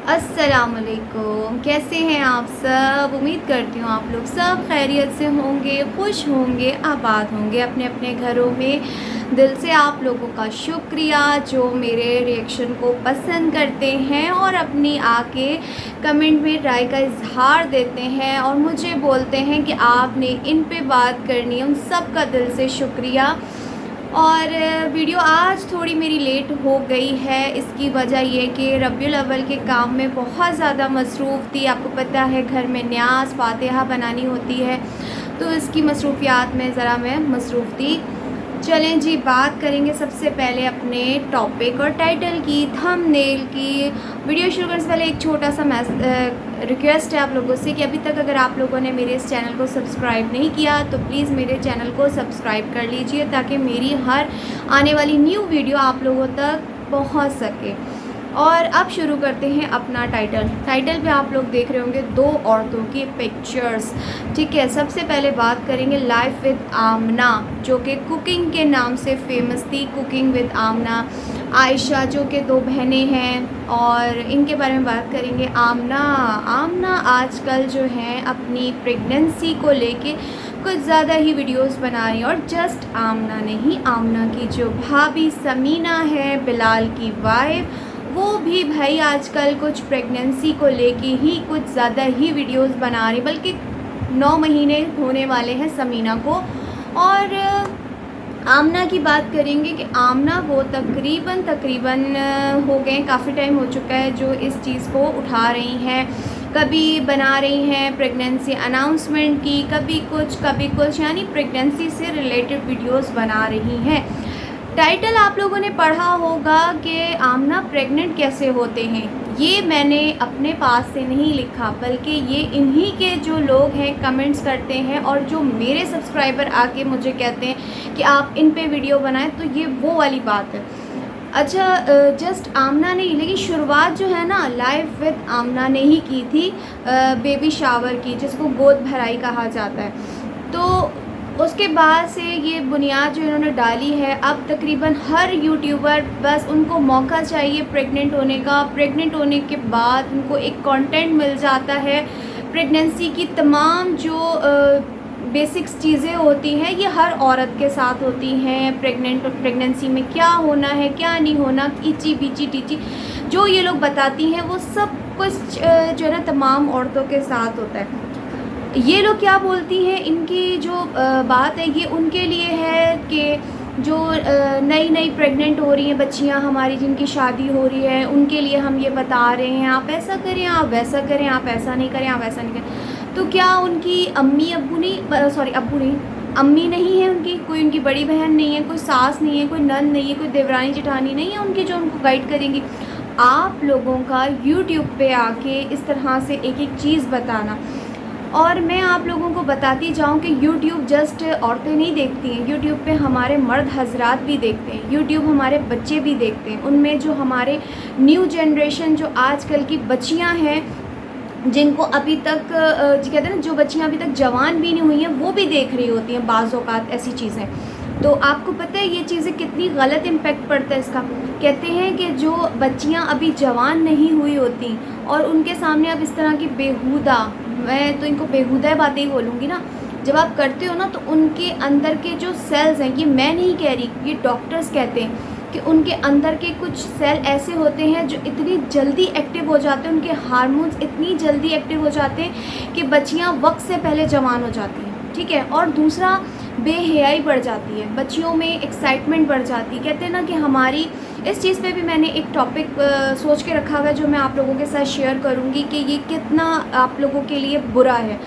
अस्सलामुअलैकुम, कैसे हैं आप सब। उम्मीद करती हूँ आप लोग सब खैरियत से होंगे, खुश होंगे, आबाद होंगे अपने अपने घरों में। दिल से आप लोगों का शुक्रिया जो मेरे रिएक्शन को पसंद करते हैं और अपनी आके कमेंट में राय का इजहार देते हैं और मुझे बोलते हैं कि आपने इन पे बात करनी है। उन सब का दिल से शुक्रिया। और वीडियो आज थोड़ी मेरी लेट हो गई है। इसकी वजह ये कि रबीउल अव्वल के काम में बहुत ज़्यादा मसरूफ़ थी। आपको पता है घर में न्याज़ फातिहा बनानी होती है, तो इसकी मसरूफियात में ज़रा मैं मसरूफ़ थी। चलें जी, बात करेंगे सबसे पहले अपने टॉपिक और टाइटल की, थंबनेल की। वीडियो शुरू करने से पहले एक छोटा सा रिक्वेस्ट है आप लोगों से कि अभी तक अगर आप लोगों ने मेरे इस चैनल को सब्सक्राइब नहीं किया तो प्लीज़ मेरे चैनल को सब्सक्राइब कर लीजिए ताकि मेरी हर आने वाली न्यू वीडियो आप लोगों तक पहुंच सके। और अब शुरू करते हैं अपना टाइटल पे आप लोग देख रहे होंगे दो औरतों की पिक्चर्स। ठीक है, सबसे पहले बात करेंगे लाइफ विद आमना, जो कि कुकिंग के नाम से फेमस थी। कुकिंग विद आमना, आयशा जो कि दो बहनें हैं और इनके बारे में बात करेंगे। आमना आजकल जो हैं अपनी प्रेगनेंसी को लेके कुछ ज़्यादा ही वीडियोस बना रही हैं। और जस्ट आमना नहीं, आमना की जो भाभी समीना है, बिलाल की वाइफ, वो भी भाई आजकल कुछ प्रेगनेंसी को लेके ही कुछ ज़्यादा ही वीडियोस बना रही, बल्कि 9 महीने होने वाले हैं समीना को। और आमना की बात करेंगे कि आमना वो तकरीबन हो गए, काफ़ी टाइम हो चुका है जो इस चीज़ को उठा रही हैं। कभी बना रही हैं प्रेगनेंसी अनाउंसमेंट की, कभी कुछ, यानी प्रेगनेंसी से रिलेटेड वीडियोस बना रही हैं। टाइटल आप लोगों ने पढ़ा होगा कि आमना प्रेग्नेंट कैसे होते हैं। ये मैंने अपने पास से नहीं लिखा, बल्कि ये इन्हीं के जो लोग हैं कमेंट्स करते हैं और जो मेरे सब्सक्राइबर आके मुझे कहते हैं कि आप इन पे वीडियो बनाएं, तो ये वो वाली बात है। अच्छा, जस्ट आमना नहीं, लेकिन शुरुआत जो है ना लाइफ विद आमना ने ही की थी बेबी शावर की, जिसको गोद भराई कहा जाता है। तो उसके बाद से ये बुनियाद जो इन्होंने डाली है, अब तकरीबन हर यूट्यूबर बस उनको मौका चाहिए प्रेग्नेंट होने का। प्रेग्नेंट होने के बाद उनको एक कंटेंट मिल जाता है। प्रेगनेंसी की तमाम जो बेसिक्स चीज़ें होती हैं ये हर औरत के साथ होती हैं। प्रेगनेंसी में क्या होना है, क्या नहीं होना, इची बीची टीची जो ये लोग बताती हैं, वो सब कुछ जो है ना तमाम औरतों के साथ होता है। ये लोग क्या बोलती हैं, इनकी जो बात है ये उनके लिए है कि जो नई प्रेग्नेंट हो रही हैं बच्चियां हमारी, जिनकी शादी हो रही है, उनके लिए हम ये बता रहे हैं आप ऐसा करें, आप वैसा करें, आप ऐसा नहीं करें, आप वैसा नहीं करें। तो क्या उनकी अम्मी नहीं है, उनकी कोई उनकी बड़ी बहन नहीं है, कोई सास नहीं है, कोई नंद नहीं है, कोई देवरानी जेठानी नहीं है उनकी जो उनको गाइड करेंगी। आप लोगों का यूट्यूब पे आके इस तरह से एक एक चीज़ बताना, और मैं आप लोगों को बताती जाऊं कि YouTube जस्ट औरतें नहीं देखती हैं, YouTube पे हमारे मर्द हजरात भी देखते हैं, YouTube हमारे बच्चे भी देखते हैं। उनमें जो हमारे न्यू जनरेशन जो आजकल की बच्चियां हैं, जिनको अभी तक कहते हैं ना, जो बच्चियां अभी तक जवान भी नहीं हुई हैं, वो भी देख रही होती हैं बाज़ औक़ात ऐसी चीज़ें। तो आपको पता है ये चीज़ें कितनी गलत इम्पैक्ट पड़ता है इसका। कहते हैं कि जो बच्चियां अभी जवान नहीं हुई होती और उनके सामने आप इस तरह की बेहुदा, मैं तो इनको बेहुदा बातें ही बोलूँगी ना, जब आप करते हो ना, तो उनके अंदर के जो सेल्स हैं, ये मैं नहीं कह रही, ये डॉक्टर्स कहते हैं कि उनके अंदर के कुछ सेल ऐसे होते हैं जो इतनी जल्दी एक्टिव हो जाते हैं, उनके हार्मोन्स इतनी जल्दी एक्टिव हो जाते हैं कि बच्चियाँ वक्त से पहले जवान हो जाती हैं। ठीक है, और दूसरा बेहयाई बढ़ जाती है, बच्चियों में एक्साइटमेंट बढ़ जाती है। कहते हैं ना कि हमारी इस चीज़ पे भी मैंने एक टॉपिक सोच के रखा हुआ है जो मैं आप लोगों के साथ शेयर करूँगी कि ये कितना आप लोगों के लिए बुरा है।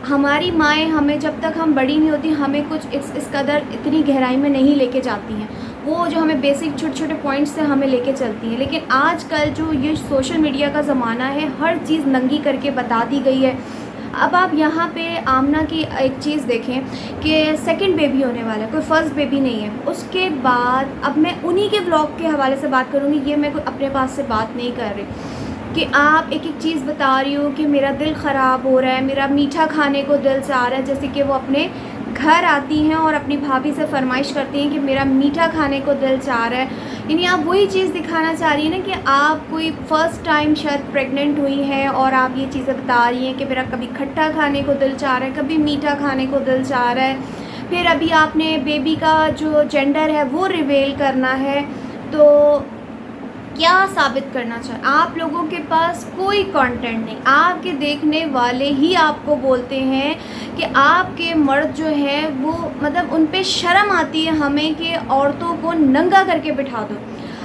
हमारी माएँ हमें जब तक हम बड़ी नहीं होती, हमें कुछ इस कदर इतनी गहराई में नहीं लेके जाती हैं, वो जो हमें बेसिक छोटे छोटे पॉइंट्स से हमें लेके चलती हैं। लेकिन आजकल जो ये सोशल मीडिया का ज़माना है, हर चीज़ नंगी करके बता दी गई है। अब आप यहाँ पे आमना की एक चीज़ देखें कि सेकंड बेबी होने वाला है, कोई फ़र्स्ट बेबी नहीं है। उसके बाद अब मैं उन्हीं के व्लॉग के हवाले से बात करूँगी, ये मैं कोई अपने पास से बात नहीं कर रही कि आप एक एक चीज़ बता रही हो कि मेरा दिल ख़राब हो रहा है, मेरा मीठा खाने को दिल चाह रहा है। जैसे कि वो अपने घर आती हैं और अपनी भाभी से फरमाइश करती हैं कि मेरा मीठा खाने को दिल चाह रहा है, यानी आप वही चीज़ दिखाना चाह रही हैं ना कि आप कोई फ़र्स्ट टाइम शायद प्रेग्नेंट हुई हैं और आप ये चीज़ें बता रही हैं कि मेरा कभी खट्टा खाने को दिल चाह रहा है, कभी मीठा खाने को दिल चाह रहा है, फिर अभी आपने बेबी का जो जेंडर है वो रिवील करना है। तो क्या साबित करना चाह, आप लोगों के पास कोई कंटेंट नहीं, आपके देखने वाले ही आपको बोलते हैं कि आपके मर्द जो है वो मतलब उन पे शर्म आती है हमें कि औरतों को नंगा करके बिठा दो।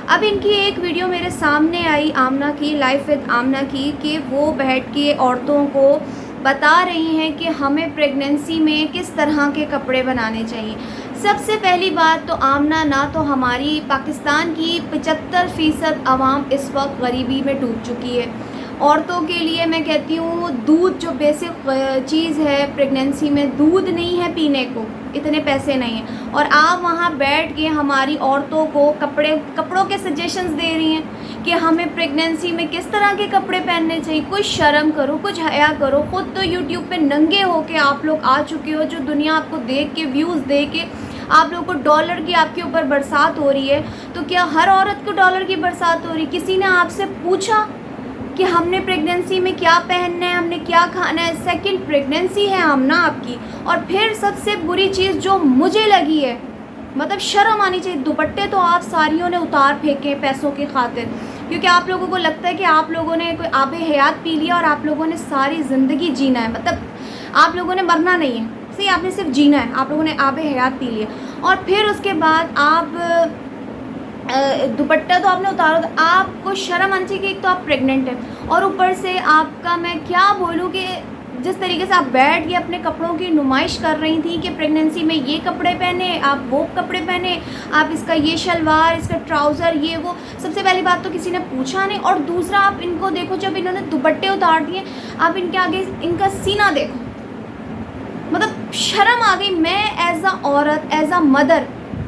अब इनकी एक वीडियो मेरे सामने आई आमना की, लाइफ विद आमना की, कि वो बैठ के औरतों को बता रही हैं कि हमें प्रेगनेंसी में किस तरह के कपड़े बनाने चाहिए। सबसे पहली बात तो आमना ना तो हमारी पाकिस्तान की 75% आवाम इस वक्त गरीबी में डूब चुकी है। औरतों के लिए मैं कहती हूँ दूध जो बेसिक चीज़ है प्रेगनेंसी में, दूध नहीं है पीने को, इतने पैसे नहीं हैं, और आप वहाँ बैठ के हमारी औरतों को कपड़ों के सजेशंस दे रही हैं कि हमें प्रेगनेंसी में किस तरह के कपड़े पहनने चाहिए। कुछ शर्म करो, कुछ हया करो। ख़ुद तो यूट्यूब पे नंगे होके आप लोग आ चुके हो, जो दुनिया आपको देख के, व्यूज़ दे के आप लोगों को डॉलर की आपके ऊपर बरसात हो रही है। तो क्या हर औरत को डॉलर की बरसात हो रही? किसी ने आपसे पूछा कि हमने प्रेगनेंसी में क्या पहनना है, हमने क्या खाना है? सेकंड प्रेगनेंसी है आमना आपकी। और फिर सबसे बुरी चीज़ जो मुझे लगी है, मतलब शर्म आनी चाहिए, दुपट्टे तो आप सारियों ने उतार फेंके पैसों की खातिर, क्योंकि आप लोगों को लगता है कि आप लोगों ने कोई आबे हयात पी लिया और आप लोगों ने सारी ज़िंदगी जीना है। मतलब आप लोगों ने मरना नहीं है, सही, आपने सिर्फ जीना है। आप लोगों ने आबे हयात पी लिया और फिर उसके बाद आप दुपट्टा तो आपने उतारा, तो आपको शर्म आनी चाहिए कि एक तो आप प्रेग्नेंट हैं और ऊपर से आपका, मैं क्या बोलूँ कि जिस तरीके से आप बैठ के अपने कपड़ों की नुमाइश कर रही थी कि प्रेगनेंसी में ये कपड़े पहने, आप वो कपड़े पहने, आप इसका ये शलवार, इसका ट्राउज़र, ये वो। सबसे पहली बात तो किसी ने पूछा नहीं, और दूसरा आप इनको देखो, जब इन्होंने दुपट्टे उतार दिए, आप इनके आगे इनका सीना देखो, मतलब शर्म आ गई। मैं एज अ औरत, एज अ मदर,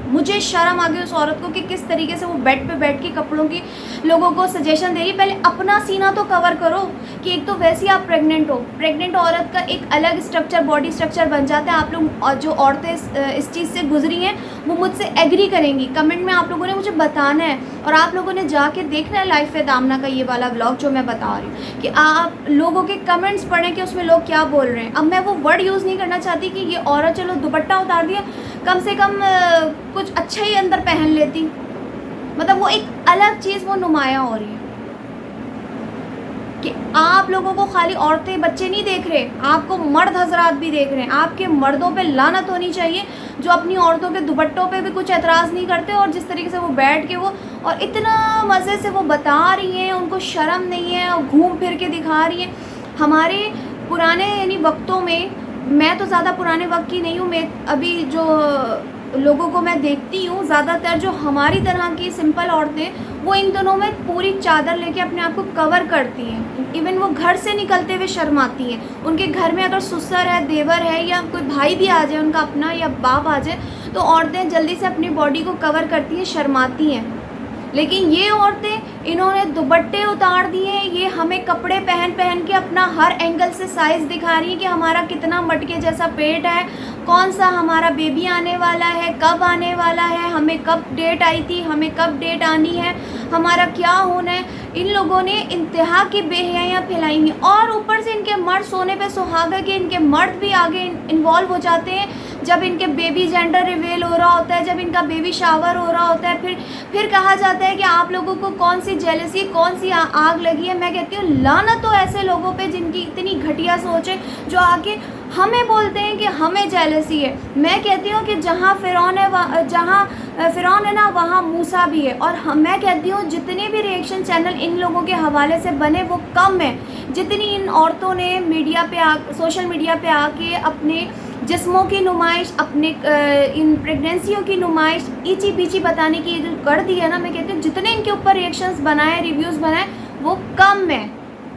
मुझे शर्म आ गई उस औरत को कि किस तरीके से वो बेड पे बैठ के कपड़ों की लोगों को सजेशन दे रही है। पहले अपना सीना तो कवर करो कि एक तो वैसे ही आप प्रेग्नेंट हो, प्रेग्नेंट औरत का एक अलग स्ट्रक्चर, बॉडी स्ट्रक्चर बन जाता है। आप लोग और जो औरतें इस चीज़ से गुजरी हैं वो मुझसे एग्री करेंगी, कमेंट में आप लोगों ने मुझे बताना है, और आप लोगों ने जाके देखना है लाइफ विद आमना का ये वाला व्लॉग जो मैं बता रही हूँ, कि आप लोगों के कमेंट्स पढ़ें कि उसमें लोग क्या बोल रहे हैं। अब मैं वो वर्ड यूज़ नहीं करना चाहती कि ये औरत चलो दुपट्टा उतार दिया, कम से कम कुछ अच्छा ही अंदर पहन लेती, मतलब वो एक अलग चीज़ वो नुमाया हो रही है कि आप लोगों को खाली औरतें बच्चे नहीं देख रहे, आपको मर्द हजरात भी देख रहे हैं। आपके मर्दों पे लानत होनी चाहिए जो अपनी औरतों के दुपट्टों पे भी कुछ एतराज़ नहीं करते, और जिस तरीके से वो बैठ के वो और इतना मज़े से वो बता रही हैं, उनको शर्म नहीं है और घूम फिर के दिखा रही हैं। हमारे पुराने यानी वक्तों में, मैं तो ज़्यादा पुराने वक्त की नहीं हूँ, मैं अभी जो लोगों को मैं देखती हूँ, ज़्यादातर जो हमारी तरह की सिंपल औरतें, वो इन दिनों में पूरी चादर लेके अपने आप को कवर करती हैं। इवन वो घर से निकलते हुए शर्माती हैं। उनके घर में अगर ससुर है, देवर है, या कोई भाई भी आ जाए उनका अपना, या बाप आ जाए, तो औरतें जल्दी से अपनी बॉडी को कवर करती हैं, शर्माती हैं। लेकिन ये औरतें, इन्होंने दुपट्टे उतार दिए, ये हमें कपड़े पहन पहन के अपना हर एंगल से साइज़ दिखा रही है कि हमारा कितना मटके जैसा पेट है, कौन सा हमारा बेबी आने वाला है, कब आने वाला है, हमें कब डेट आई थी, हमें कब डेट आनी है, हमारा क्या होना है। इन लोगों ने इंतहा की बेहयाइयाँ फैलाई हैं, और ऊपर से इनके मर्द सोने पे सुहागा के इनके मर्द भी आगे इन्वॉल्व हो जाते हैं जब इनके बेबी जेंडर रिवील हो रहा होता है, जब इनका बेबी शावर हो रहा होता है। फिर कहा जाता है कि आप लोगों को कौन सी जेलसी, कौन सी आग लगी है। मैं कहती हूँ लानत तो ऐसे लोगों पे जिनकी इतनी घटिया सोच है, जो आके हमें बोलते हैं कि हमें जेलसी है। मैं कहती हूँ कि जहाँ फ़िरौन है, जहाँ फ़िरौन है ना, वहाँ मूसा भी है। और मैं कहती हूँ जितने भी रिएक्शन चैनल इन लोगों के हवाले से बने वो कम है, जितनी इन औरतों ने मीडिया पे सोशल मीडिया पे आके अपने जिस्मों की नुमाइश, अपने इन प्रेगनेंसियों की नुमाइश ईची पीची बताने की जो कर दी है ना, मैं कहती हूँ जितने इनके ऊपर रिएक्शंस बनाए, रिव्यूज़ बनाए, वो कम है।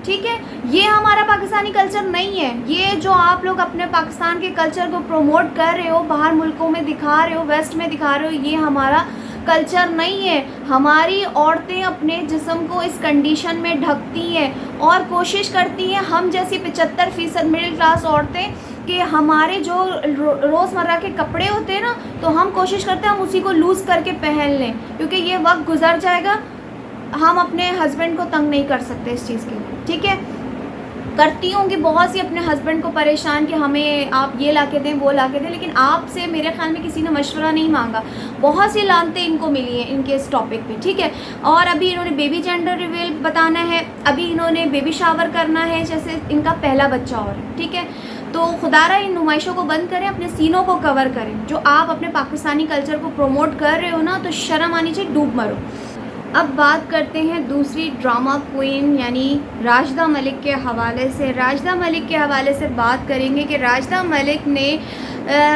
ठीक है, ये हमारा पाकिस्तानी कल्चर नहीं है। ये जो आप लोग अपने पाकिस्तान के कल्चर को प्रमोट कर रहे हो, बाहर मुल्कों में दिखा रहे हो, वेस्ट में दिखा रहे हो, ये हमारा कल्चर नहीं है। हमारी औरतें अपने जिस्म को इस कंडीशन में ढकती हैं और कोशिश करती हैं, हम जैसी 75% मिडिल क्लास औरतें कि हमारे जो रोज़मर्रा के कपड़े होते हैं ना, तो हम कोशिश करते हैं हम उसी को लूज़ करके पहन लें, क्योंकि ये वक्त गुजर जाएगा, हम अपने हस्बैंड को तंग नहीं कर सकते इस चीज़ के लिए। ठीक है, करती होंगी बहुत सी अपने हस्बैंड को परेशान कि हमें आप ये ला के दें, वो ला के दें, लेकिन आपसे मेरे ख्याल में किसी ने मशवरा नहीं मांगा। बहुत सी लानतें इनको मिली हैं इनके इस टॉपिक पे। ठीक है, और अभी इन्होंने बेबी जेंडर रिवील बताना है, अभी इन्होंने बेबी शावर करना है, जैसे इनका पहला बच्चा और है। ठीक है, तो खुदारा इन नुमाइशों को बंद करें, अपने सीनों को कवर करें। जो आप अपने पाकिस्तानी कल्चर को प्रमोट कर रहे हो ना, तो शर्म आनी चाहिए, डूब मरो। अब बात करते हैं दूसरी ड्रामा क्वीन यानी राशिदा मलिक के हवाले से। राशिदा मलिक के हवाले से बात करेंगे कि राशिदा मलिक ने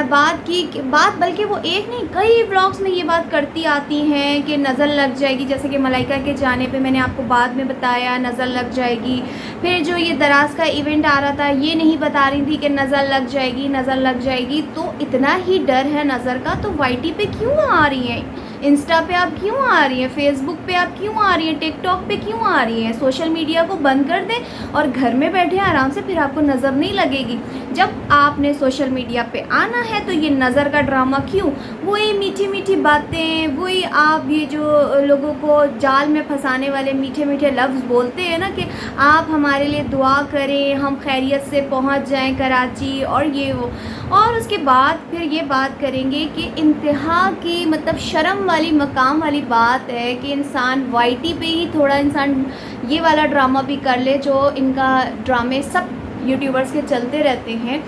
बात बल्कि वो एक नहीं कई व्लॉग्स में ये बात करती आती हैं कि नज़र लग जाएगी, जैसे कि मलाइका के जाने पे मैंने आपको बाद में बताया नज़र लग जाएगी। फिर जो ये दराज का इवेंट आ रहा था, ये नहीं बता रही थी कि नज़र लग जाएगी, नज़र लग जाएगी। तो इतना ही डर है नज़र का, तो वाईटी पे क्यों आ रही हैं, इंस्टा पे आप क्यों आ रही हैं, फेसबुक पे आप क्यों आ रही हैं, टिकटॉक पे क्यों आ रही हैं? सोशल मीडिया को बंद कर दें और घर में बैठे आराम से, फिर आपको नज़र नहीं लगेगी। जब आपने सोशल मीडिया पे आना है तो ये नज़र का ड्रामा क्यों? वही मीठी मीठी बातें, वही आप ये जो लोगों को जाल में फंसाने वाले मीठे मीठे लफ्ज़ बोलते हैं ना कि आप हमारे लिए दुआ करें, हम खैरियत से पहुंच जाएं कराची और ये वो। और उसके बाद फिर ये बात करेंगे कि इंतहा की मतलब शर्म वाली मकाम वाली बात है कि इंसान वाईटी पे ही थोड़ा इंसान ये वाला ड्रामा भी कर ले जो इनका ड्रामे सब यूट्यूबर्स के चलते रहते हैं।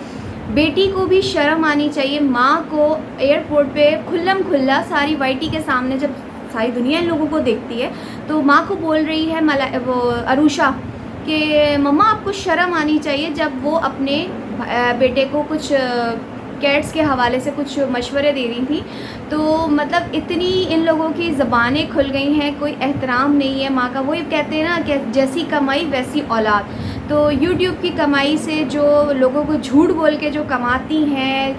बेटी को भी शर्म आनी चाहिए। माँ को एयरपोर्ट पे खुल्लम खुल्ला सारी वाईटी के सामने जब सारी दुनिया इन लोगों को देखती है, तो माँ को बोल रही है वो अरुषा कि मम्मा आपको शर्म आनी चाहिए, जब वो अपने बेटे को कुछ कैट्स के हवाले से कुछ मशवरे दे रही थी। तो मतलब इतनी इन लोगों की ज़बानें खुल गई हैं, कोई एहतराम नहीं है माँ का। वही कहते हैं ना कि जैसी कमाई वैसी औलाद। तो यूट्यूब की कमाई से जो लोगों को झूठ बोल के जो कमाती हैं,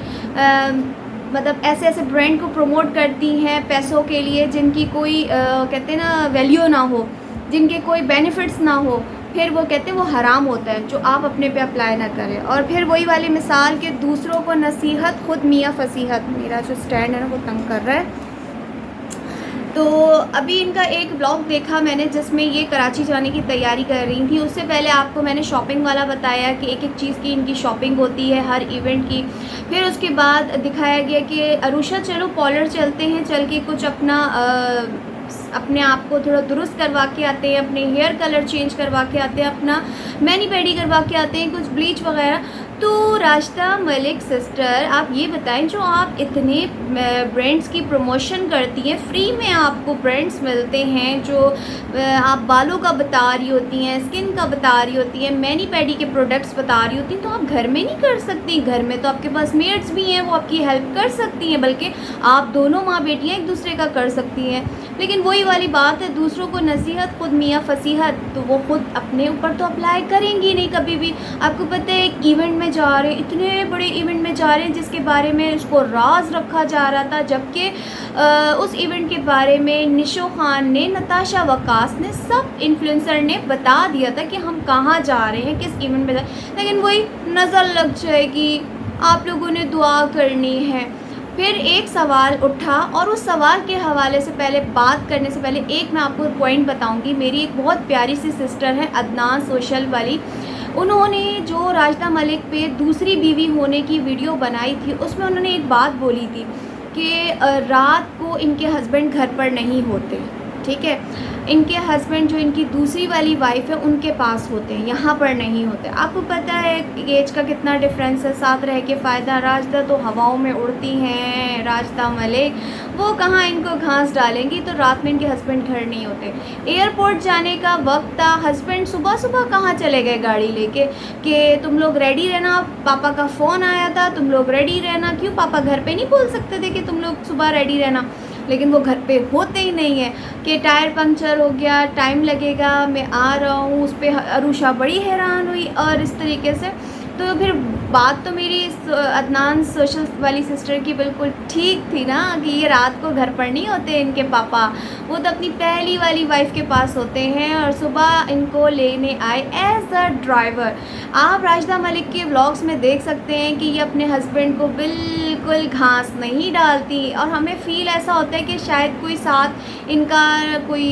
मतलब ऐसे ऐसे ब्रांड को प्रमोट करती हैं पैसों के लिए, जिनकी कोई कहते हैं ना वैल्यू ना हो, जिनके कोई बेनिफिट्स ना हो, फिर वो कहते हैं वो हराम होता है, जो आप अपने पे अप्लाई ना करें। और फिर वही वाली मिसाल के दूसरों को नसीहत, खुद मियाँ फसीहत। मेरा जो स्टैंड है ना वो तंग कर रहा है। तो अभी इनका एक ब्लॉग देखा मैंने जिसमें ये कराची जाने की तैयारी कर रही थी। उससे पहले आपको मैंने शॉपिंग वाला बताया कि एक एक चीज़ की इनकी शॉपिंग होती है हर इवेंट की। फिर उसके बाद दिखाया गया कि अरुषा चलो पार्लर चलते हैं, चल के कुछ अपने आप को थोड़ा दुरुस्त करवा के आते हैं, अपने हेयर कलर चेंज करवा के आते हैं, अपना मैनी पेडी करवा के आते हैं, कुछ ब्लीच वगैरह। तो राशिदा मलिक सिस्टर, आप ये बताएं, जो आप इतने ब्रांड्स की प्रमोशन करती हैं, फ्री में आपको ब्रांड्स मिलते हैं, जो आप बालों का बता रही होती हैं, स्किन का बता रही होती हैं, मैनी पेडी के प्रोडक्ट्स बता रही होती हैं, तो आप घर में नहीं कर सकती? घर में तो आपके पास मेड्स भी हैं, वो आपकी हेल्प कर सकती हैं, बल्कि आप दोनों माँ बेटियाँ एक दूसरे का कर सकती हैं। लेकिन वही वाली बात है, दूसरों को नसीहत, खुद मियाँ फसीहत, तो वो खुद अपने ऊपर तो अप्लाई करेंगी नहीं कभी भी। आपको पता है एक इवेंट में जा रहे हैं, इतने बड़े इवेंट में जा रहे हैं जिसके बारे में उसको राज रखा जा रहा था, जबकि उस इवेंट के बारे में निशो खान ने, नताशा वकास ने, सब इन्फ्लुएंसर ने बता दिया था कि हम कहाँ जा रहे हैं, किस इवेंट में जा। लेकिन वही नज़र लग जाएगी, आप लोगों ने दुआ करनी है। फिर एक सवाल उठा, और उस सवाल के हवाले से पहले बात करने से पहले एक मैं आपको पॉइंट बताऊंगी। मेरी एक बहुत प्यारी सी सिस्टर है अदनान सोशल वाली, उन्होंने जो राशिदा मलिक पे दूसरी बीवी होने की वीडियो बनाई थी, उसमें उन्होंने एक बात बोली थी कि रात को इनके हस्बैंड घर पर नहीं होते, ठीक है, इनके हस्बैंड जो इनकी दूसरी वाली वाइफ है उनके पास होते हैं, यहाँ पर नहीं होते। आपको पता है एज का कितना डिफरेंस है, साथ रह के फ़ायदा। राशिदा तो हवाओं में उड़ती हैं, राशिदा मलिक वो कहाँ इनको घास डालेंगी, तो रात में इनके हस्बैंड घर नहीं होते। एयरपोर्ट जाने का वक्त था, हस्बैंड सुबह सुबह कहाँ चले गए गाड़ी लेके कि तुम लोग रेडी रहना, पापा का फ़ोन आया था, तुम लोग रेडी रहना। क्यों? पापा घर पे नहीं बोल सकते थे कि तुम लोग सुबह रेडी रहना? लेकिन वो घर पे होते ही नहीं है कि टायर पंक्चर हो गया, टाइम लगेगा, मैं आ रहा हूँ। उस पर अरुषा बड़ी हैरान हुई, और इस तरीके से तो फिर बात तो मेरी अदनान सोशल वाली सिस्टर की बिल्कुल ठीक थी ना, कि ये रात को घर पर नहीं होते इनके पापा, वो तो अपनी पहली वाली वाइफ के पास होते हैं और सुबह इनको लेने आए एज अ ड्राइवर। आप राशिदा मलिक के व्लॉग्स में देख सकते हैं कि ये अपने हस्बैंड को बिल्कुल घास नहीं डालती, और हमें फ़ील ऐसा होता है कि शायद कोई साथ इनका कोई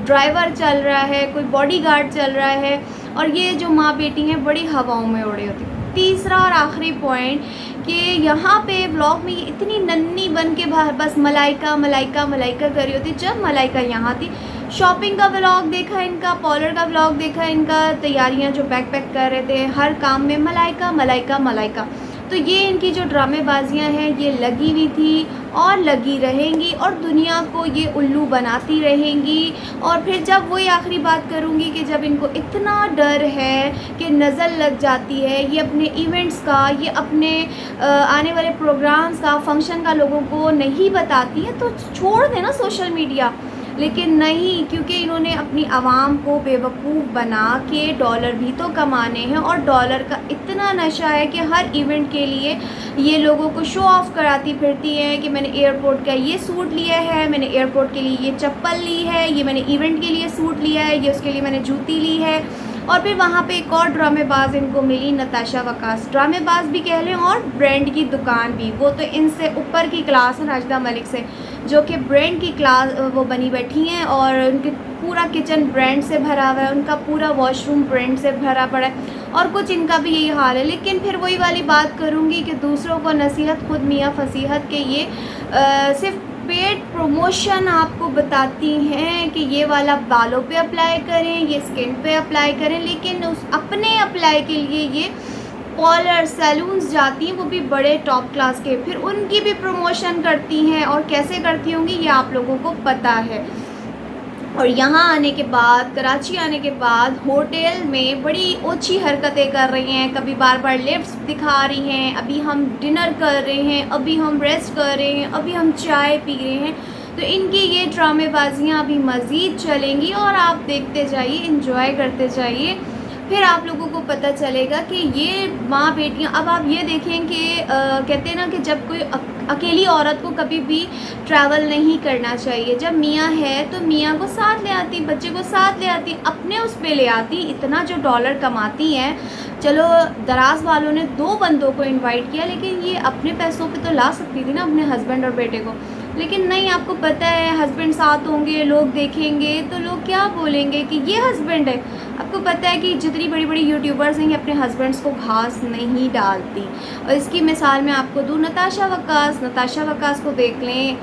ड्राइवर चल रहा है, कोई बॉडीगार्ड चल रहा है, और ये जो माँ बेटी हैं बड़ी हवाओं में उड़े होती। तीसरा और आखिरी पॉइंट कि यहाँ पे ब्लॉग में ये इतनी नन्ही बन के बाहर बस मलाइका मलाइका मलाइका कर रही होती। जब मलाइका यहाँ थी, शॉपिंग का व्लॉग देखा इनका, पार्लर का व्लॉग देखा इनका, तैयारियाँ जो बैग पैक कर रहे थे, हर काम में मलाइका मलाइका मलाइका। तो ये इनकी जो ड्रामेबाजियाँ हैं ये लगी हुई थी और लगी रहेंगी, और दुनिया को ये उल्लू बनाती रहेंगी। और फिर जब वही आखिरी बात करूँगी कि जब इनको इतना डर है कि नज़र लग जाती है, ये अपने इवेंट्स का, ये अपने आने वाले प्रोग्राम्स का, फंक्शन का लोगों को नहीं बताती है, तो छोड़ देना सोशल मीडिया। लेकिन नहीं, क्योंकि इन्होंने अपनी आवाम को बेवकूफ़ बना के डॉलर भी तो कमाने हैं, और डॉलर का इतना नशा है कि हर इवेंट के लिए ये लोगों को शो ऑफ़ कराती फिरती हैं कि मैंने एयरपोर्ट का ये सूट लिया है, मैंने एयरपोर्ट के लिए ये चप्पल ली है, ये मैंने इवेंट के लिए सूट लिया है, ये उसके लिए मैंने जूती ली है। और फिर वहाँ पे एक और ड्रामेबाज इनको मिली, नताशा वकास, ड्रामेबाज भी कह लें और ब्रांड की दुकान भी। वो तो इनसे ऊपर की क्लास है राशिदा मलिक से, जो कि ब्रांड की क्लास वो बनी बैठी हैं, और उनके पूरा किचन ब्रांड से भरा हुआ है, उनका पूरा वॉशरूम ब्रांड से भरा पड़ा है, और कुछ इनका भी यही हाल है। लेकिन फिर वही वाली बात करूँगी कि दूसरों को नसीहत, खुद मियाँ फसीहत के ये सिर्फ पेड प्रमोशन आपको बताती हैं कि ये वाला बालों पे अप्लाई करें, ये स्किन पे अप्लाई करें, लेकिन उस अपने अप्लाई के लिए ये पार्लर सैलून्स जाती हैं, वो भी बड़े टॉप क्लास के, फिर उनकी भी प्रमोशन करती हैं, और कैसे करती होंगी ये आप लोगों को पता है। और यहाँ आने के बाद, कराची आने के बाद होटल में बड़ी ओछी हरकतें कर रही हैं, कभी बार बार लिफ्ट्स दिखा रही हैं, अभी हम डिनर कर रहे हैं, अभी हम रेस्ट कर रहे हैं, अभी हम चाय पी रहे हैं। तो इनकी ये ड्रामेबाजियाँ अभी मज़ीद चलेंगी, और आप देखते जाइए, इंजॉय करते जाइए, फिर आप लोगों को पता चलेगा कि ये माँ बेटियाँ। अब आप ये देखें कि कहते हैं ना कि जब कोई अकेली औरत को कभी भी ट्रैवल नहीं करना चाहिए। जब मियाँ है तो मियाँ को साथ ले आती, बच्चे को साथ ले आती, अपने उस पे ले आती। इतना जो डॉलर कमाती हैं, चलो दराज वालों ने 2 बंदों को इनवाइट किया, लेकिन ये अपने पैसों पे तो ला सकती थी ना अपने हस्बैंड और बेटे को। लेकिन नहीं, आपको पता है हस्बैंड साथ होंगे, लोग देखेंगे तो लोग क्या बोलेंगे कि ये हस्बैंड है। आपको पता है कि जितनी बड़ी बड़ी यूट्यूबर्स हैं, अपने हस्बैंड्स को घास नहीं डालती। और इसकी मिसाल मैं आपको दूँ, नताशा वकास को देख लें,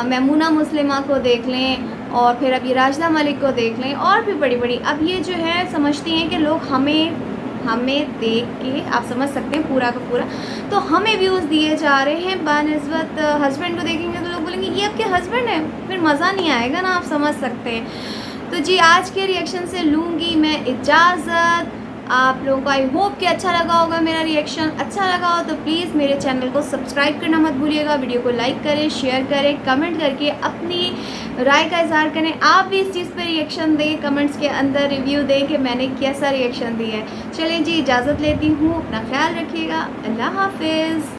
मैमूना मुस्लिमा को देख लें, और फिर अब ये राशिदा मलिक को देख लें, और भी बड़ी बड़ी। अब ये जो है समझती हैं कि लोग हमें देख के, आप समझ सकते हैं पूरा का पूरा, तो हमें व्यूज़ दिए जा रहे हैं बानिस्बत हस्बैंड को देखेंगे तो लोग बोलेंगे ये आपके हस्बैंड है, फिर मज़ा नहीं आएगा ना, आप समझ सकते हैं। तो जी आज के रिएक्शन से लूँगी मैं इजाज़त। आप लोगों को आई होप कि अच्छा लगा होगा मेरा रिएक्शन। अच्छा लगा हो तो प्लीज़ मेरे चैनल को सब्सक्राइब करना मत भूलिएगा, वीडियो को लाइक करें, शेयर करें, कमेंट करके अपनी राय का इज़हार करें। आप भी इस चीज़ पर रिएक्शन दें, कमेंट्स के अंदर रिव्यू दें कि मैंने कैसा रिएक्शन दिया है। चलें जी, इजाज़त लेती हूँ, अपना ख्याल रखिएगा, अल्लाह हाफिज़।